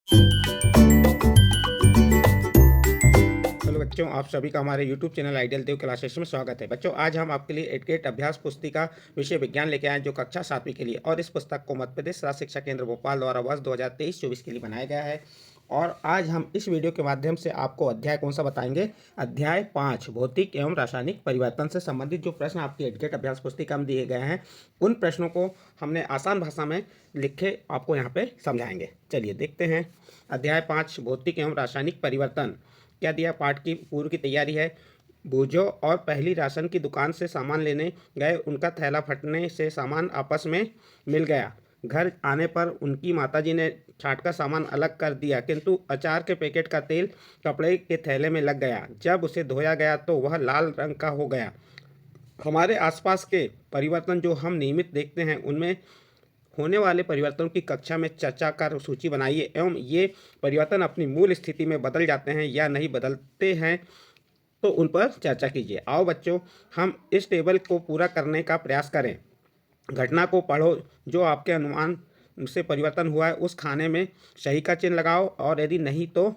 Hello बच्चों, आप सभी का हमारे YouTube चैनल आइडियल देव क्लासेस में स्वागत है। बच्चों, आज हम आपके लिए एडकेट अभ्यास पुस्तिका विषय विज्ञान लेके आए हैं, जो कक्षा 7वीं के लिए, और इस पुस्तक को मध्य प्रदेश राज्य शिक्षा केंद्र भोपाल द्वारा वर्ष 2023-24 के लिए बनाया गया है। और आज हम इस वीडियो के माध्यम से आपको अध्याय कौन सा बताएंगे? अध्याय 5 भौतिक एवं रासायनिक परिवर्तन से संबंधित जो प्रश्न आपकी एडकेट अभ्यास पुस्तिका में दिए गए हैं, उन प्रश्नों को हमने आसान भाषा में लिखे आपको यहाँ पे समझाएंगे। चलिए देखते हैं। अध्याय 5 भौतिक एवं रासायनिक परिवर्तन। क्या दिया? पाठ की पूर्व की तैयारी है। बूझो और पहली राशन की दुकान से सामान लेने गए, उनका थैला फटने से सामान आपस में मिल गया। घर आने पर उनकी माताजी ने छांटकर सामान अलग कर दिया, किंतु अचार के पैकेट का तेल कपड़े के थैले में लग गया। जब उसे धोया गया तो वह लाल रंग का हो गया। हमारे आसपास के परिवर्तन जो हम नियमित देखते हैं, उनमें होने वाले परिवर्तनों की कक्षा में चर्चा कर सूची बनाइए एवं ये परिवर्तन अपनी मूल स्थिति में बदल जाते हैं या नहीं बदलते हैं तो उन पर चर्चा कीजिए। आओ बच्चों, हम इस टेबल को पूरा करने का प्रयास करें। घटना को पढ़ो जो आपके अनुमान से परिवर्तन हुआ है, उस खाने में सही का चिन्ह लगाओ और यदि नहीं तो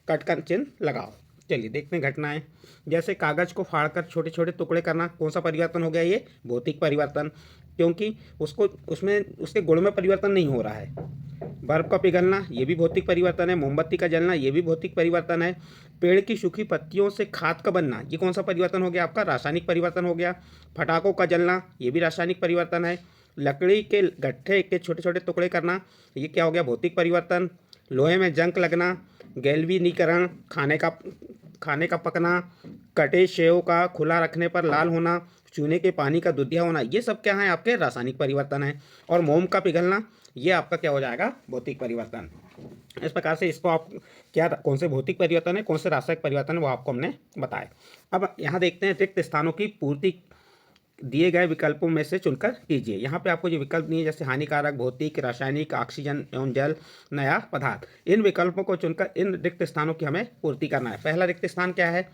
कट का चिन्ह लगाओ। चलिए देखते हैं घटनाएं। जैसे कागज़ को फाड़कर छोटे छोटे टुकड़े करना, कौन सा परिवर्तन हो गया? ये भौतिक परिवर्तन, क्योंकि उसको उसमें उसके गुण में परिवर्तन नहीं हो रहा है। बर्फ का पिघलना, ये भी भौतिक परिवर्तन है। मोमबत्ती का जलना, ये भी भौतिक परिवर्तन है। पेड़ की सूखी पत्तियों से खाद का बनना, ये कौन सा परिवर्तन हो गया? आपका रासायनिक परिवर्तन हो गया। पटाखों का जलना, ये भी रासायनिक परिवर्तन है। लकड़ी के गट्ठे के छोटे छोटे टुकड़े करना, ये क्या हो गया? भौतिक परिवर्तन। लोहे में जंग लगना, गैल्वेनीकरण, खाने का पकना, कटे सेव का खुला रखने पर लाल होना, चूने के पानी का दूधिया होना, ये सब क्या है? आपके रासायनिक परिवर्तन है। और मोम का पिघलना, ये आपका क्या हो जाएगा? भौतिक परिवर्तन। इस प्रकार से इसको आप क्या, कौन से भौतिक परिवर्तन है, कौन से रासायनिक परिवर्तन है, वो आपको हमने बताए। अब यहाँ देखते हैं रिक्त स्थानों की पूर्ति दिए गए विकल्पों में से चुनकर कीजिए। यहाँ पे आपको जो विकल्प दिए, जैसे हानिकारक, भौतिक, रासायनिक, ऑक्सीजन एवं जल, नया पदार्थ, इन विकल्पों को चुनकर इन रिक्त स्थानों की हमें पूर्ति करना है। पहला रिक्त स्थान क्या है?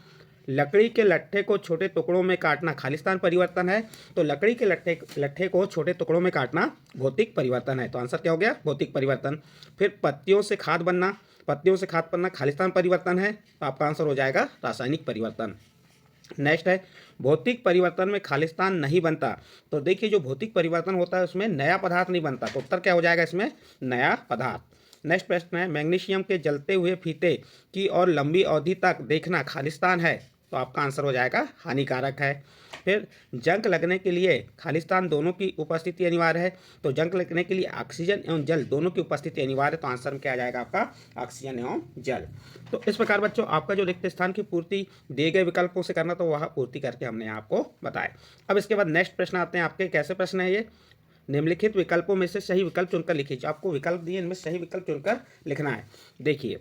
लकड़ी के लट्ठे को छोटे टुकड़ों में काटना खालिस्तान परिवर्तन है, तो लकड़ी के लट्ठे को छोटे टुकड़ों में काटना भौतिक परिवर्तन है, तो आंसर क्या हो गया? भौतिक परिवर्तन। फिर पत्तियों से खाद बनना खालिस्तान परिवर्तन है, तो आपका आंसर हो जाएगा रासायनिक परिवर्तन। नेक्स्ट है भौतिक परिवर्तन में खालिस्तान नहीं बनता, तो देखिए जो भौतिक परिवर्तन होता है उसमें नया पदार्थ नहीं बनता, तो उत्तर क्या हो जाएगा इसमें? नया पदार्थ। नेक्स्ट प्रश्न है मैग्नीशियम के जलते हुए फीते की और लंबी अवधि तक देखना खालिस्तान है, तो आपका आंसर हो जाएगा हानिकारक है। फिर जंग लगने के लिए खालिस्तान दोनों की उपस्थिति अनिवार्य है, तो जंग लगने के लिए ऑक्सीजन एवं जल दोनों की उपस्थिति अनिवार्य है, तो आंसर में क्या आ जाएगा आपका? ऑक्सीजन एवं जल। तो इस प्रकार बच्चों आपका जो रिक्त स्थान की पूर्ति दिए गए विकल्पों से करना, तो वह पूर्ति करके हमने आपको बताया। अब इसके बाद नेक्स्ट प्रश्न आते हैं आपके। कैसे प्रश्न है ये? निम्नलिखित विकल्पों में से सही विकल्प चुनकर लिखिए। जो आपको विकल्प दिए इनमें सही विकल्प चुनकर लिखना है। देखिए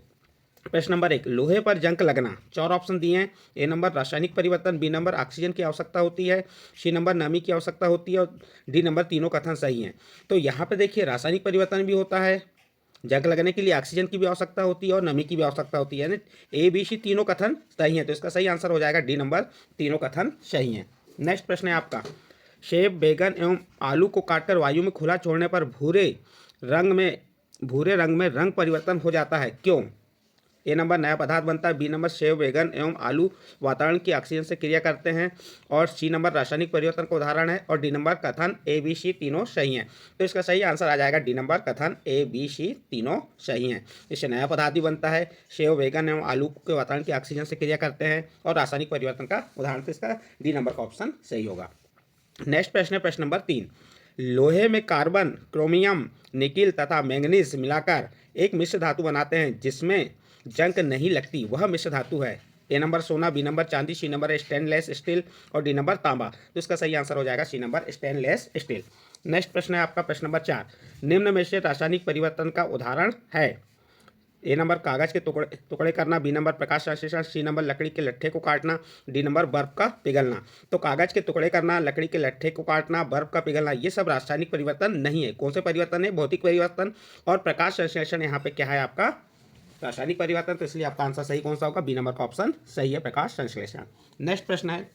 प्रश्न नंबर 1, लोहे पर जंग लगना। 4 ऑप्शन दिए हैं। ए नंबर रासायनिक परिवर्तन, बी नंबर ऑक्सीजन की आवश्यकता होती है, सी नंबर नमी की आवश्यकता होती है और डी नंबर तीनों कथन सही हैं। तो यहाँ पे देखिए रासायनिक परिवर्तन भी होता है, जंग लगने के लिए ऑक्सीजन की भी आवश्यकता होती है और नमी की भी आवश्यकता होती है, यानी ए बी सी तीनों कथन सही हैं, तो इसका सही आंसर हो जाएगा डी नंबर, तीनों कथन सही हैं। नेक्स्ट प्रश्न है आपका, सेब, बैगन एवं आलू को काटकर वायु में खुला छोड़ने पर भूरे रंग में रंग परिवर्तन हो जाता है, क्यों? ए नंबर नया पदार्थ बनता है, बी नंबर सेब, बैगन एवं आलू वातावरण की ऑक्सीजन से क्रिया करते हैं और सी नंबर रासायनिक परिवर्तन का उदाहरण है और डी नंबर कथन ए बी सी तीनों सही हैं, तो इसका सही आंसर आ जाएगा डी नंबर कथन ए बी सी तीनों सही हैं। इससे नया पदार्थ भी बनता है, सेब, बैगन एवं आलू के वातावरण की ऑक्सीजन से क्रिया करते हैं और रासायनिक परिवर्तन का उदाहरण, तो इसका डी नंबर का ऑप्शन सही होगा। नेक्स्ट प्रश्न है प्रश्न नंबर 3, लोहे में कार्बन, क्रोमियम, निकिल तथा मैंगनीज मिलाकर एक मिश्र धातु बनाते हैं जिसमें जंग नहीं लगती, वह मिश्र धातु है। ए नंबर सोना, बी नंबर चांदी, सी नंबर स्टेनलेस स्टील और डी नंबर तांबा, तो इसका सही आंसर हो जाएगा C number stainless steel. Next प्रश्न है आपका प्रश्न नंबर 4, निम्न में से रासायनिक परिवर्तन का उदाहरण है। ए नंबर कागज के टुकड़े करना, बी नंबर प्रकाश संश्लेषण, सी नंबर लकड़ी के लट्ठे को काटना, डी नंबर बर्फ का पिघलना। तो कागज के टुकड़े करना, लकड़ी के लट्ठे को काटना, बर्फ का पिघलना, ये सब रासायनिक परिवर्तन नहीं है। कौन से परिवर्तन है? भौतिक परिवर्तन। और प्रकाश संश्लेषण यहाँ पे क्या है आपका? रासायनिक परिवर्तन, तो इसलिए आपका आंसर सही कौन सा होगा? बी नंबर का ऑप्शन सही है, प्रकाश संश्लेषण। नेक्स्ट प्रश्न है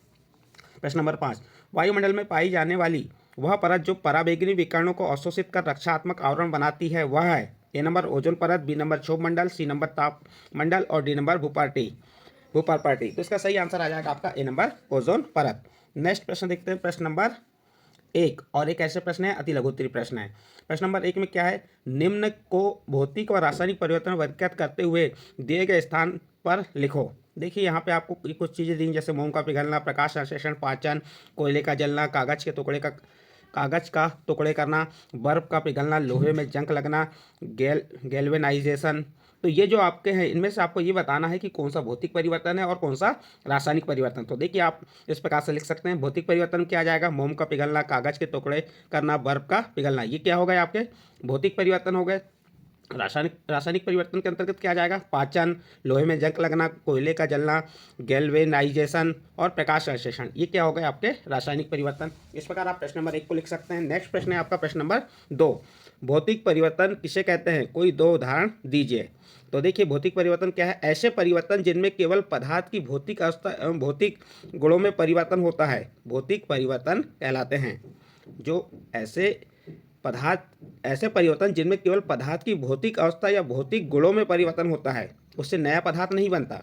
प्रश्न नंबर 5, वायुमंडल में पाई जाने वाली वह परत जो पराबैंगनी विकिरणों को अवशोषित कर रक्षात्मक आवरण बनाती है, वह है। ए नंबर ओजोन परत, बी नंबर क्षोभ मंडल, सी नंबर ताप मंडल और डी नंबर भूपर पार्टी। तो इसका सही आंसर आ जाएगा आपका ए नंबर ओजोन परत। नेक्स्ट प्रश्न देखते हैं, प्रश्न नंबर एक, और एक ऐसे प्रश्न है अति लघु उत्तरीय प्रश्न है। प्रश्न नंबर एक में क्या है, निम्न को भौतिक व रासायनिक परिवर्तन वर्गीकृत करते हुए दिए गए स्थान पर लिखो। देखिए यहाँ पे आपको कुछ चीज़ें दी जैसे मोम का पिघलना, प्रकाश संश्लेषण, पाचन, कोयले का जलना, कागज का टुकड़े करना, बर्फ का पिघलना, लोहे में जंग लगना, गैल्वेनाइजेशन। तो ये जो आपके हैं इनमें से आपको ये बताना है कि कौन सा भौतिक परिवर्तन है और कौन सा रासायनिक परिवर्तन। तो देखिए आप इस प्रकार से लिख सकते हैं, भौतिक परिवर्तन क्या आ जाएगा, मोम का पिघलना, कागज के टुकड़े करना, बर्फ का पिघलना, ये क्या हो गए आपके भौतिक परिवर्तन हो गए। रासायनिक परिवर्तन के अंतर्गत क्या आ जाएगा, पाचन, लोहे में जंग लगना, कोयले का जलना, गैल्वेनाइजेशन और प्रकाश संश्लेषण, ये क्या हो गए आपके रासायनिक परिवर्तन। इस प्रकार आप प्रश्न नंबर एक को लिख सकते हैं। नेक्स्ट प्रश्न है आपका प्रश्न नंबर दो, भौतिक परिवर्तन किसे कहते हैं, कोई दो उदाहरण दीजिए। तो देखिए भौतिक परिवर्तन क्या है, ऐसे परिवर्तन जिनमें केवल पदार्थ की भौतिक अवस्था एवं भौतिक गुणों में परिवर्तन होता है, भौतिक परिवर्तन कहलाते हैं। जो ऐसे परिवर्तन जिनमें केवल पदार्थ की भौतिक अवस्था या भौतिक गुणों में परिवर्तन होता है, उससे नया पदार्थ नहीं बनता,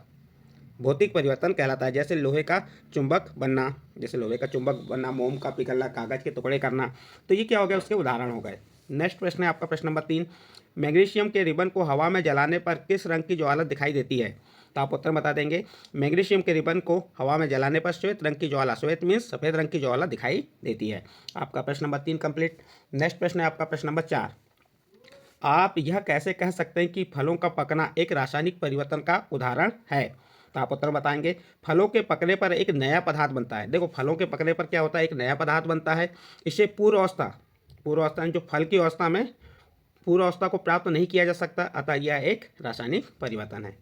भौतिक परिवर्तन कहलाता है। जैसे लोहे का चुंबक बनना, मोम का पिघलना, कागज के टुकड़े करना, तो ये क्या हो गया, उसके उदाहरण हो गए। नेक्स्ट प्रश्न है आपका प्रश्न नंबर तीन, मैग्नीशियम के रिबन को हवा में जलाने पर किस रंग की ज्वाला दिखाई देती है। तो आप उत्तर बता देंगे, मैग्नीशियम के रिबन को हवा में जलाने पर श्वेत रंग की ज्वाला, श्वेत मीन्स सफ़ेद रंग की ज्वाला दिखाई देती है। आपका प्रश्न नंबर तीन कंप्लीट। नेक्स्ट प्रश्न है आपका प्रश्न नंबर चार, आप यह कैसे कह सकते हैं कि फलों का पकना एक रासायनिक परिवर्तन का उदाहरण है। तो आप उत्तर बताएंगे, फलों के पकने पर एक नया पदार्थ बनता है। देखो फलों के पकने पर क्या होता है, एक नया पदार्थ बनता है। इसे पूर्व अवस्था जो फल की अवस्था में पूर्व अवस्था को प्राप्त नहीं किया जा सकता, अतः यह एक रासायनिक परिवर्तन है।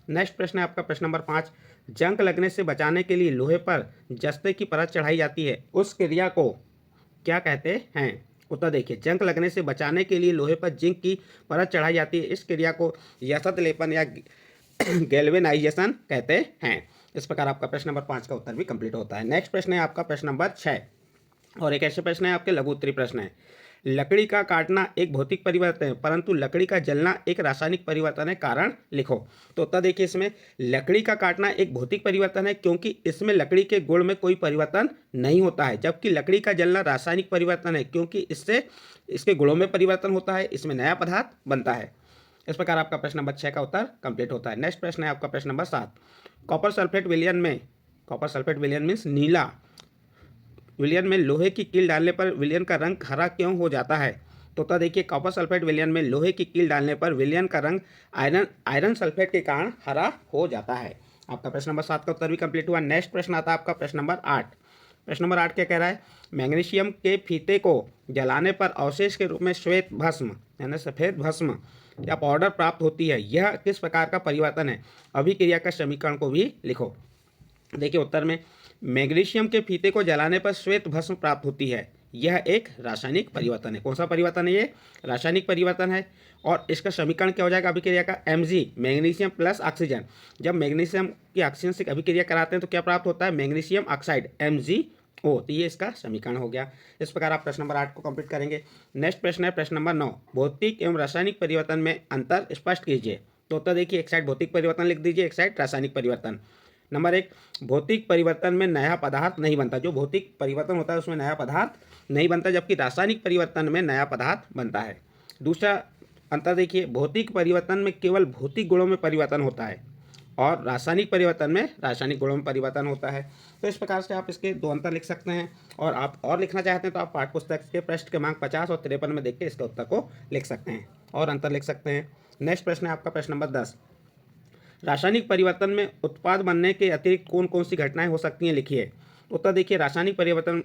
नेक्स्ट प्रश्न है आपका प्रश्न नंबर पाँच, जंग लगने से बचाने के लिए लोहे पर जस्ते की परत चढ़ाई जाती है, उस क्रिया को क्या कहते हैं। उत्तर देखिए, जंग लगने से बचाने के लिए लोहे पर जिंक की परत चढ़ाई जाती है, इस क्रिया को यशत लेपन या गैल्वेनाइजेशन कहते हैं। इस प्रकार आपका प्रश्न नंबर 5 का उत्तर भी कंप्लीट होता है। नेक्स्ट प्रश्न है आपका प्रश्न नंबर 6, और एक ऐसे प्रश्न है आपके लघु उत्तरीय प्रश्न है, लकड़ी का काटना एक भौतिक परिवर्तन है परंतु लकड़ी का जलना एक रासायनिक परिवर्तन है, कारण लिखो। तो उत्तर देखिए, इसमें लकड़ी का काटना एक भौतिक परिवर्तन है क्योंकि इसमें लकड़ी के गुण में कोई परिवर्तन नहीं होता है, जबकि लकड़ी का जलना रासायनिक परिवर्तन है क्योंकि इससे इसके गुणों में परिवर्तन होता है, इसमें नया पदार्थ बनता है। इस प्रकार आपका प्रश्न नंबर 6 का उत्तर कंप्लीट होता है। नेक्स्ट प्रश्न है आपका प्रश्न नंबर 7, कॉपर सल्फेट विलयन मीन्स नीला विलयन में लोहे की कील डालने पर विलयन का रंग हरा क्यों हो जाता है। तो देखिए, कॉपर सल्फेट विलयन में लोहे की कील डालने पर विलयन का रंग आयरन सल्फेट के कारण हरा हो जाता है। आपका प्रश्न नंबर 7 का उत्तर भी कंप्लीट हुआ। नेक्स्ट प्रश्न आता है आपका प्रश्न नंबर 8। प्रश्न नंबर 8 क्या कह रहा है, मैग्नीशियम के फीते को जलाने पर अवशेष के रूप में श्वेत भस्म यानी सफ़ेद भस्म या पाउडर प्राप्त होती है, यह किस प्रकार का परिवर्तन है, अभिक्रिया का समीकरण को भी लिखो। देखिए उत्तर में, मैग्नीशियम के फीते को जलाने पर श्वेत भस्म प्राप्त होती है, यह एक रासायनिक परिवर्तन है। कौन सा परिवर्तन है, ये रासायनिक परिवर्तन है। और इसका समीकरण क्या हो जाएगा अभिक्रिया का, Mg मैग्नीशियम प्लस ऑक्सीजन। जब मैग्नीशियम की ऑक्सीजन से अभिक्रिया कराते हैं तो क्या प्राप्त होता है, मैग्नीशियम ऑक्साइड MgO। तो ये इसका समीकरण हो गया। इस प्रकार आप प्रश्न नंबर 8 को कंप्लीट करेंगे। नेक्स्ट प्रश्न है प्रश्न नंबर 9, भौतिक एवं रासायनिक परिवर्तन में अंतर स्पष्ट कीजिए। तो उत्तर देखिए, एक साइड भौतिक परिवर्तन लिख दीजिए, एक साइड रासायनिक परिवर्तन। नंबर 1, भौतिक परिवर्तन में नया पदार्थ नहीं बनता, जो भौतिक परिवर्तन होता है उसमें नया पदार्थ नहीं बनता, जबकि रासायनिक परिवर्तन में नया पदार्थ बनता है। दूसरा अंतर देखिए, भौतिक परिवर्तन में केवल भौतिक गुणों में परिवर्तन होता है और रासायनिक परिवर्तन में रासायनिक गुणों में परिवर्तन होता है। तो इस प्रकार से आप इसके दो अंतर लिख सकते हैं। और आप और लिखना चाहते हैं तो आप पाठ्य पुस्तक के पृष्ठ क्रमांक 50 और 53 में देख के इसके उत्तर को लिख सकते हैं और अंतर लिख सकते हैं। नेक्स्ट प्रश्न है आपका प्रश्न नंबर 10, रासायनिक परिवर्तन में उत्पाद बनने के अतिरिक्त कौन कौन सी घटनाएं हो सकती हैं, लिखिए। उत्तर देखिए, रासायनिक परिवर्तन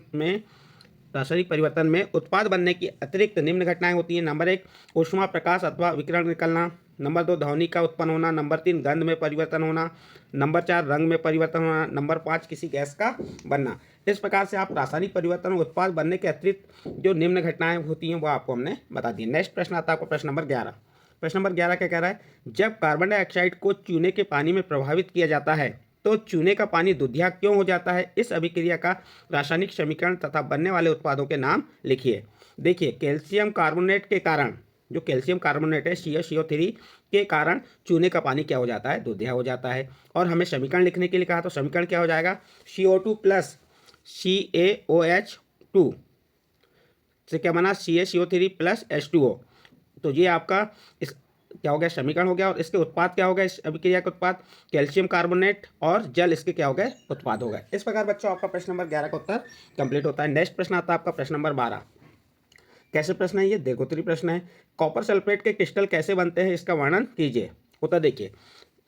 में उत्पाद बनने की अतिरिक्त निम्न घटनाएं होती हैं। नंबर 1, ऊष्मा प्रकाश अथवा विकिरण निकलना। नंबर 2, ध्वनि का उत्पन्न होना। नंबर 3, गंध में परिवर्तन होना। नंबर 4, रंग में परिवर्तन होना। नंबर 5, किसी गैस का बनना। इस प्रकार से आप रासायनिक परिवर्तन उत्पाद बनने के अतिरिक्त जो निम्न घटनाएं होती हैं वो आपको हमने बता दी। नेक्स्ट प्रश्न आता है आपको प्रश्न नंबर 11। प्रश्न नंबर 11 क्या कह रहा है, जब कार्बन डाइऑक्साइड को चूने के पानी में प्रभावित किया जाता है तो चूने का पानी दुधिया क्यों हो जाता है, इस अभिक्रिया का रासायनिक समीकरण तथा बनने वाले उत्पादों के नाम लिखिए। देखिए, कैल्शियम कार्बोनेट के कारण जो कैल्शियम कार्बोनेट है CaCO3 के कारण चूने का पानी क्या हो जाता है, दूधिया हो जाता है। और हमें समीकरण लिखने के लिए कहा, तो समीकरण क्या हो जाएगा, CO2 प्लस CaOH2 से क्या बना, CaCO3 प्लस H2O। तो ये आपका इस क्या हो गया, समीकरण हो गया। और इसके उत्पाद क्या हो गए, इस अभिक्रिया के उत्पाद कैल्शियम कार्बोनेट और जल, इसके क्या हो गए, उत्पाद हो गए। इस प्रकार बच्चों आपका प्रश्न नंबर 11 का उत्तर कंप्लीट होता है। नेक्स्ट प्रश्न आता है आपका प्रश्न नंबर 12। कैसे प्रश्न है ये, दीर्घोत्तरीय प्रश्न है। कॉपर सल्फेट के क्रिस्टल कैसे बनते हैं, इसका वर्णन कीजिए। उत्तर देखिए,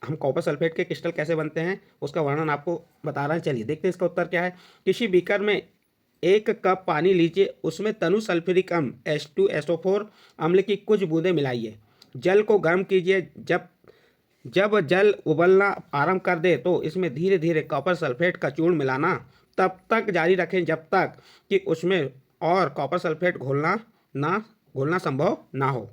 हम कॉपर सल्फेट के क्रिस्टल कैसे बनते हैं उसका वर्णन आपको बता रहे हैं। चलिए देखते हैं इसका उत्तर क्या है। किसी बीकर में 1 कप पानी लीजिए, उसमें तनु सल्फ्यूरिक अम्ल H2SO4 अम्ल की कुछ बूंदें मिलाइए। जल को गर्म कीजिए। जब जब जल उबलना आरंभ कर दे तो इसमें धीरे धीरे कॉपर सल्फेट का चूर्ण मिलाना तब तक जारी रखें जब तक कि उसमें और कॉपर सल्फेट घोलना संभव ना हो।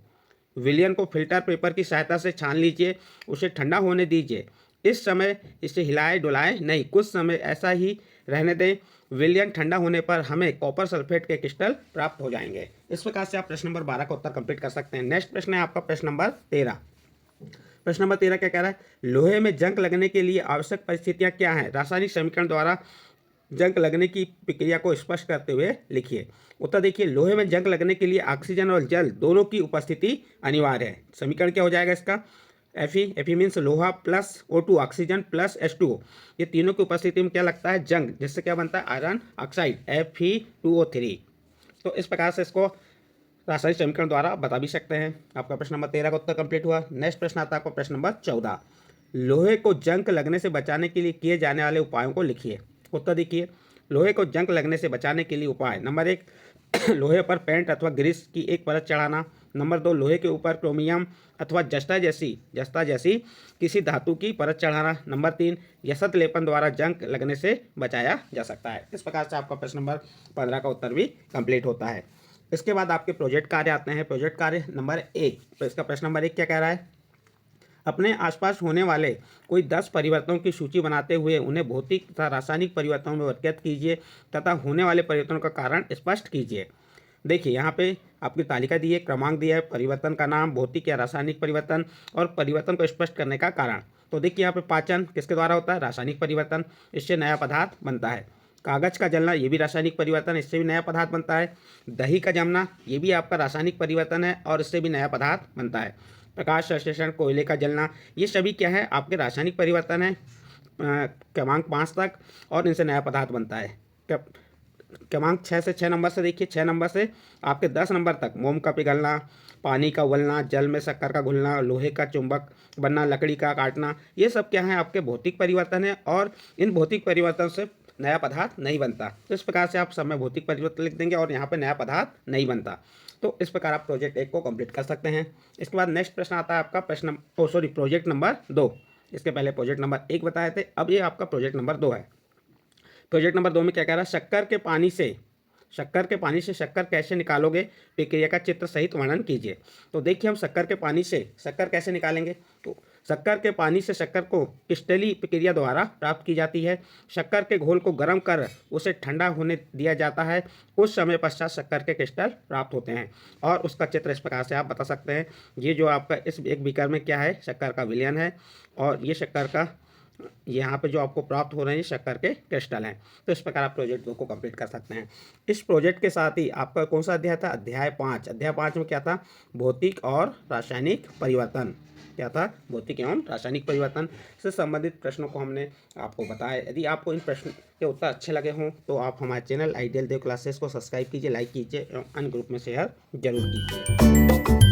विलयन को फिल्टर पेपर की सहायता से छान लीजिए, उसे ठंडा होने दीजिए। इस समय इसे हिलाए डुलाए नहीं, कुछ समय ऐसा ही रहने दें। विलयन ठंडा होने पर हमें कॉपर सल्फेट के क्रिस्टल प्राप्त हो जाएंगे। इस प्रकार से आप प्रश्न नंबर 12 का उत्तर कंप्लीट कर सकते हैं। नेक्स्ट प्रश्न है आपका प्रश्न नंबर 13। प्रश्न नंबर 13 क्या कह रहा है, लोहे में जंग लगने के लिए आवश्यक परिस्थितियां क्या हैं, रासायनिक समीकरण द्वारा जंग लगने की प्रक्रिया को स्पष्ट करते हुए लिखिए। उत्तर देखिए, लोहे में जंग लगने के लिए ऑक्सीजन और जल दोनों की उपस्थिति अनिवार्य है। समीकरण क्या हो जाएगा इसका, Fe मीन्स लोहा plus O2 oxygen plus H2O, ये तीनों की उपस्थिति में क्या लगता है, जंग, जिससे क्या बनता है, आयरन ऑक्साइड Fe2O3। तो इस प्रकार से इसको रासायनिक समीकरण द्वारा बता भी सकते हैं। आपका प्रश्न नंबर 13 का उत्तर कंप्लीट हुआ। नेक्स्ट प्रश्न आता है आपका प्रश्न नंबर 14। लोहे को जंग लगने से बचाने के लिए किए जाने वाले उपायों को लिखिए। उत्तर देखिए, लोहे को जंग लगने से बचाने के लिए उपाय नंबर 1, लोहे पर पेंट अथवा ग्रीस की एक परत चढ़ाना। नंबर 2, लोहे के ऊपर क्रोमियम अथवा जस्ता जैसी किसी धातु की परत चढ़ाना। नंबर 3, यशत लेपन द्वारा जंग लगने से बचाया जा सकता है। इस प्रकार से आपका प्रश्न नंबर 15 का उत्तर भी कंप्लीट होता है। इसके बाद आपके प्रोजेक्ट कार्य आते हैं। प्रोजेक्ट कार्य नंबर 1, तो इसका प्रश्न नंबर 1 क्या कह रहा है, अपने आसपास होने वाले कोई 10 परिवर्तनों की सूची बनाते हुए उन्हें भौतिक तथा रासायनिक परिवर्तनों में वर्गीकृत कीजिए तथा होने वाले परिवर्तनों का कारण स्पष्ट कीजिए। देखिए यहाँ पे आपकी तालिका दी है, क्रमांक दिया है, परिवर्तन का नाम, भौतिक या रासायनिक परिवर्तन और परिवर्तन को स्पष्ट करने का कारण। तो देखिए यहाँ पे पाचन किसके द्वारा होता है, रासायनिक परिवर्तन, इससे नया पदार्थ बनता है। कागज का जलना, ये भी रासायनिक परिवर्तन, इससे भी नया पदार्थ बनता है। दही का जमना, ये भी आपका रासायनिक परिवर्तन है और इससे भी नया पदार्थ बनता है। प्रकाश संश्लेषण, कोयले का जलना, ये सभी क्या है, आपके रासायनिक परिवर्तन है क्रमांक 5 तक, और इनसे नया पदार्थ बनता है। क्रमांक 6 से 6 नंबर से देखिए, 6 नंबर से आपके 10 नंबर तक मोम का पिघलना, पानी का उबलना, जल में शक्कर का घुलना, लोहे का चुंबक बनना, लकड़ी का काटना, ये सब क्या है, आपके भौतिक परिवर्तन है और इन भौतिक परिवर्तन से नया पदार्थ नहीं बनता। तो इस प्रकार से आप सब में भौतिक परिवर्तन लिख देंगे और यहाँ पे नया पदार्थ नहीं बनता। तो इस प्रकार आप प्रोजेक्ट 1 को कंप्लीट कर सकते हैं। इसके बाद नेक्स्ट प्रश्न आता है आपका प्रोजेक्ट नंबर 2। इसके पहले प्रोजेक्ट नंबर 1 बताए थे, अब ये आपका प्रोजेक्ट नंबर 2 है। प्रोजेक्ट नंबर 2 में क्या कह रहा है, शक्कर के पानी से शक्कर कैसे निकालोगे, प्रक्रिया का चित्र सहित वर्णन कीजिए। तो देखिए, हम शक्कर के पानी से शक्कर कैसे निकालेंगे, तो शक्कर के पानी से शक्कर को क्रिस्टलीय प्रक्रिया द्वारा प्राप्त की जाती है। शक्कर के घोल को गर्म कर उसे ठंडा होने दिया जाता है। कुछ समय पश्चात शक्कर के क्रिस्टल प्राप्त होते हैं और उसका चित्र इस प्रकार से आप बता सकते हैं। ये जो आपका इस एक बीकर में क्या है, शक्कर का विलयन है और ये शक्कर का यहाँ पे जो आपको प्राप्त हो रहे हैं शक्कर के क्रिस्टल हैं। तो इस प्रकार आप प्रोजेक्ट 2 को कंप्लीट कर सकते हैं। इस प्रोजेक्ट के साथ ही आपका कौन सा अध्याय था, अध्याय 5। अध्याय 5 में क्या था, भौतिक और रासायनिक परिवर्तन। क्या था, भौतिक एवं रासायनिक परिवर्तन से संबंधित प्रश्नों को हमने आपको बताया। यदि आपको इन प्रश्न के उत्तर अच्छे लगे हों तो आप हमारे चैनल आइडियल देव क्लासेस को सब्सक्राइब कीजिए, लाइक कीजिए एवं अन्य ग्रुप में शेयर जरूर कीजिए।